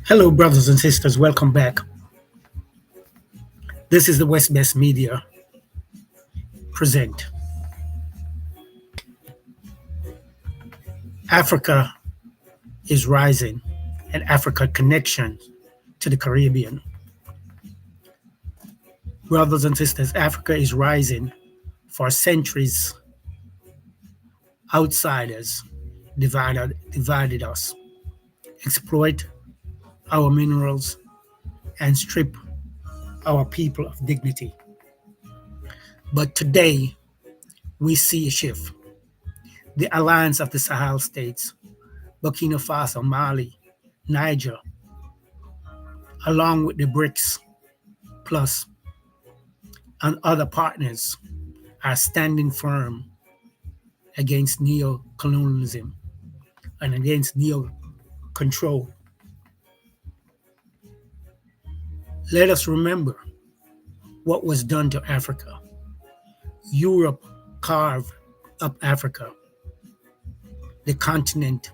Hello, brothers and sisters. Welcome back. This is the West Best Media present. Africa is rising, and Africa connection to the Caribbean. Brothers and sisters, Africa is rising. For centuries, outsiders divided us, exploit our minerals, and strip our people of dignity. But today, we see a shift. The alliance of the Sahel states, Burkina Faso, Mali, Niger, along with the BRICS Plus and other partners, are standing firm against neo-colonialism and against neo-control. Let us remember what was done to Africa. Europe carved up Africa, the continent,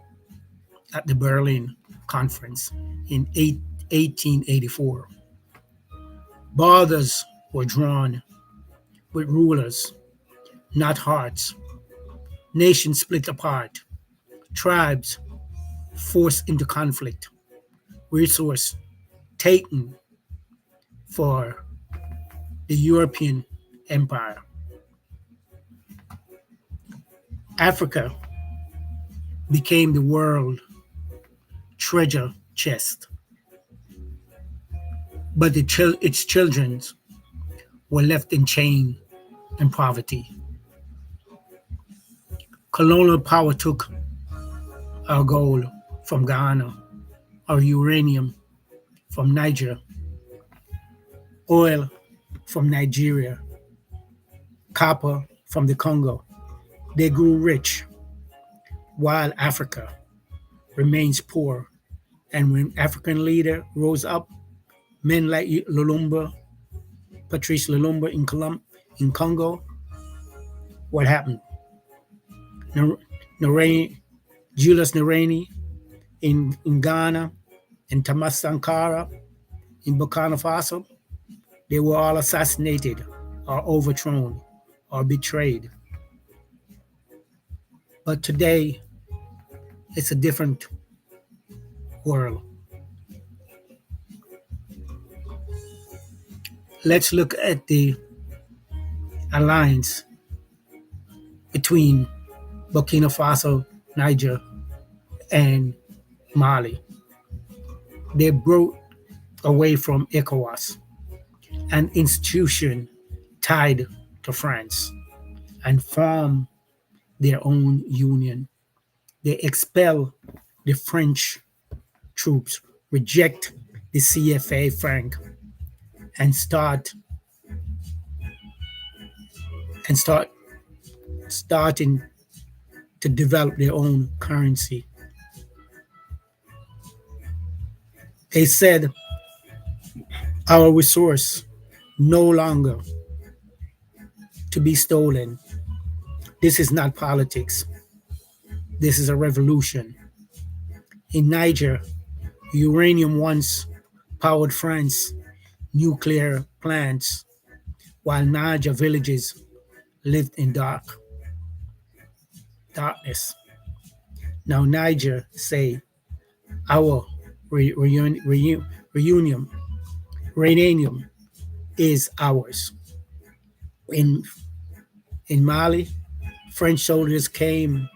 at the Berlin Conference in 1884. Borders were drawn with rulers, not hearts. Nations split apart, tribes forced into conflict, resource taken for the European empire. Africa became the world treasure chest, but its children were left in chain and poverty. Colonial power took our gold from Ghana, our uranium from Niger, oil from Nigeria, copper from the Congo. They grew rich while Africa remains poor. And when African leader rose up, men like Lumumba, Patrice Lumumba in Congo, what happened? Julius Nyerere in Ghana, and Thomas Sankara in Burkina Faso, they were all assassinated or overthrown or betrayed. But today, it's a different world. Let's look at the alliance between Burkina Faso, Niger, and Mali. They broke away from ECOWAS, an institution tied to France, and formed their own union. They expel the French troops, reject the CFA franc, and starting to develop their own currency. They said our resource no longer to be stolen. This is not politics. This is a revolution. In Niger, uranium once powered France's nuclear plants, while Niger villages lived in darkness. Now Niger say our uranium is ours. In Mali, French soldiers came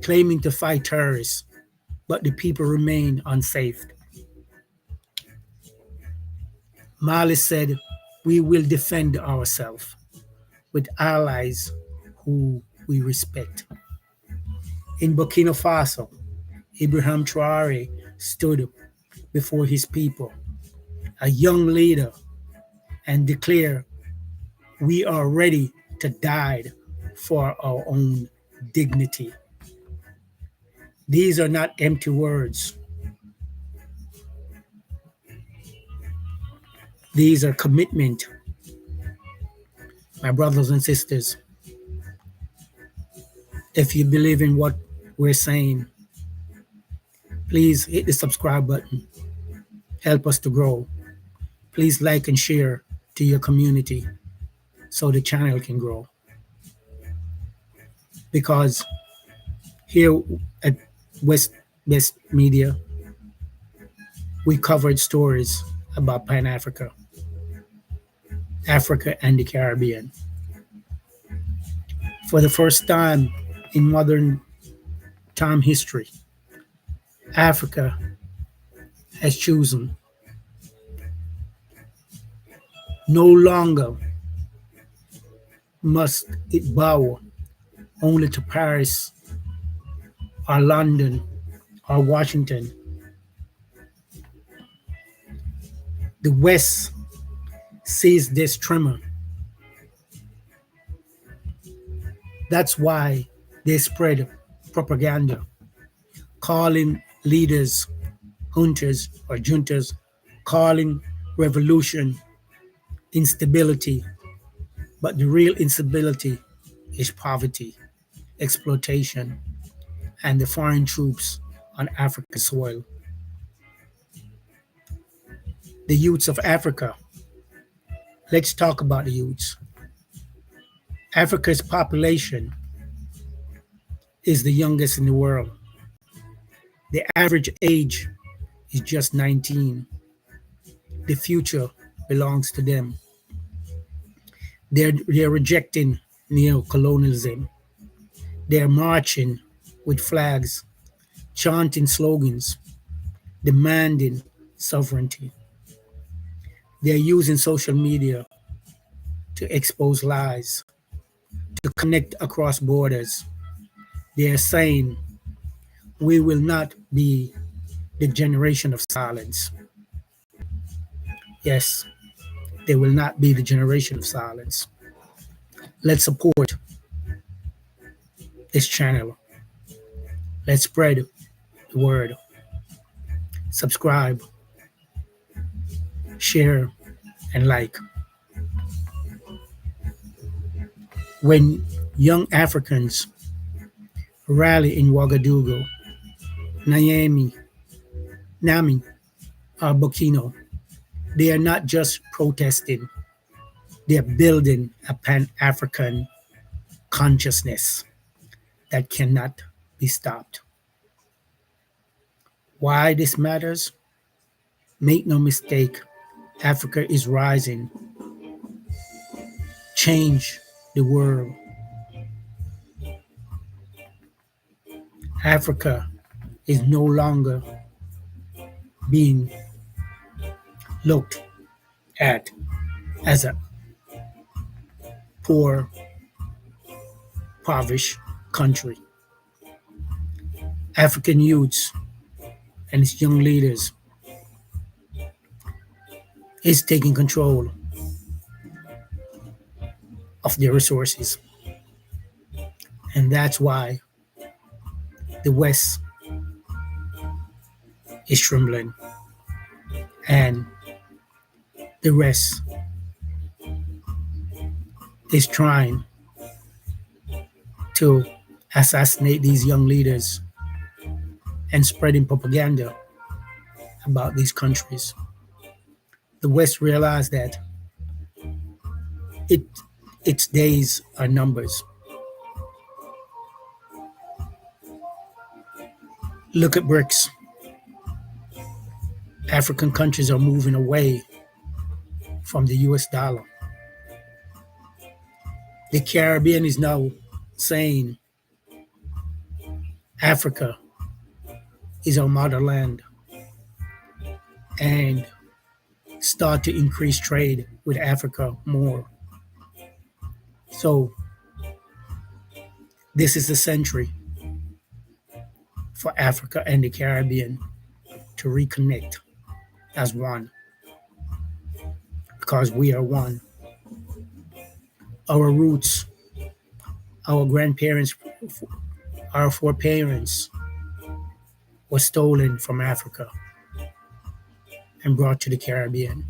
claiming to fight terrorists, but the people remained unsafe. Mali said, we will defend ourselves with allies who we respect. In Burkina Faso, Ibrahim Traore stood before his people, a young leader, and declared, we are ready to die for our own dignity. These are not empty words. These are commitment. My brothers and sisters, if you believe in what we're saying, Please hit the subscribe button. Help us to grow. Please like and share to your community so the channel can grow. Because here at West Best Media, we covered stories about Pan Africa, Africa, and the Caribbean. For the first time in modern time history, Africa has chosen no longer must it bow only to Paris or London or Washington. The West sees this tremor. That's why they spread propaganda, calling leaders juntas, calling revolution instability. But the real instability is poverty, exploitation, and the foreign troops on Africa's soil. The youths of Africa. Let's talk about the youths. Africa's population is the youngest in the world. The average age is just 19. The future belongs to them. They're rejecting neo-colonialism. They're marching with flags, chanting slogans, demanding sovereignty. They're using social media to expose lies, to connect across borders. They're saying we will not be the generation of silence. Yes, they will not be the generation of silence. Let's support this channel. Let's spread the word. Subscribe, share, and like. When young Africans rally in Ouagadougou, Niamey, or Burkina, they are not just protesting, they are building a Pan-African consciousness that cannot be stopped. Why this matters? Make no mistake, Africa is rising. Change the world. Africa is no longer being looked at as a poor, impoverished country. African youths and its young leaders is taking control of their resources. And that's why the West is trembling and the rest is trying to assassinate these young leaders and spreading propaganda about these countries. The West realized that its days are numbers. Look at BRICS. African countries are moving away from the US dollar. The Caribbean is now saying Africa is our motherland and start to increase trade with Africa more. So this is the century for Africa and the Caribbean to reconnect as one, because we are one. Our roots, our grandparents, our foreparents were stolen from Africa and brought to the Caribbean.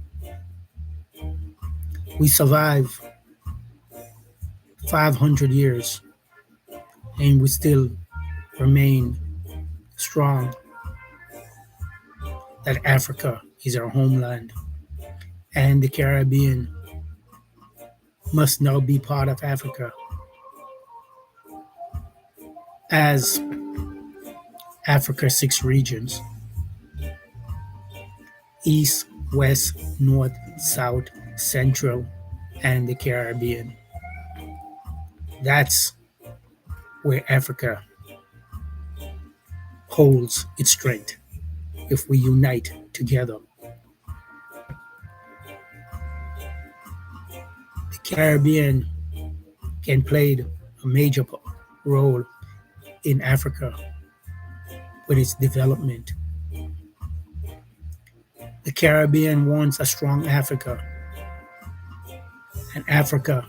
We survived 500 years and we still remain strong that Africa is our homeland and the Caribbean must now be part of Africa as Africa's 6 regions: East, West, North, South, Central, and the Caribbean. That's where Africa holds its strength if we unite together. The Caribbean can play a major role in Africa with its development. The Caribbean wants a strong Africa, an Africa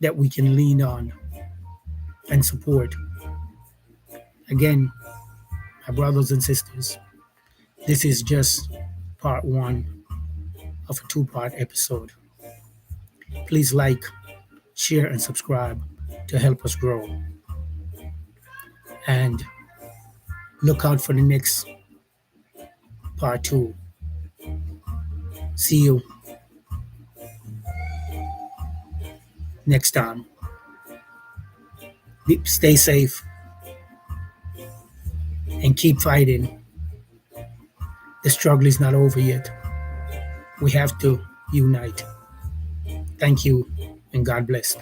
that we can lean on and support. Again, my brothers and sisters, this is just part one of a two-part episode. Please like, share, and subscribe to help us grow. And look out for the next part two. See you next time. Stay safe and keep fighting. The struggle is not over yet. We have to unite. Thank you and God bless.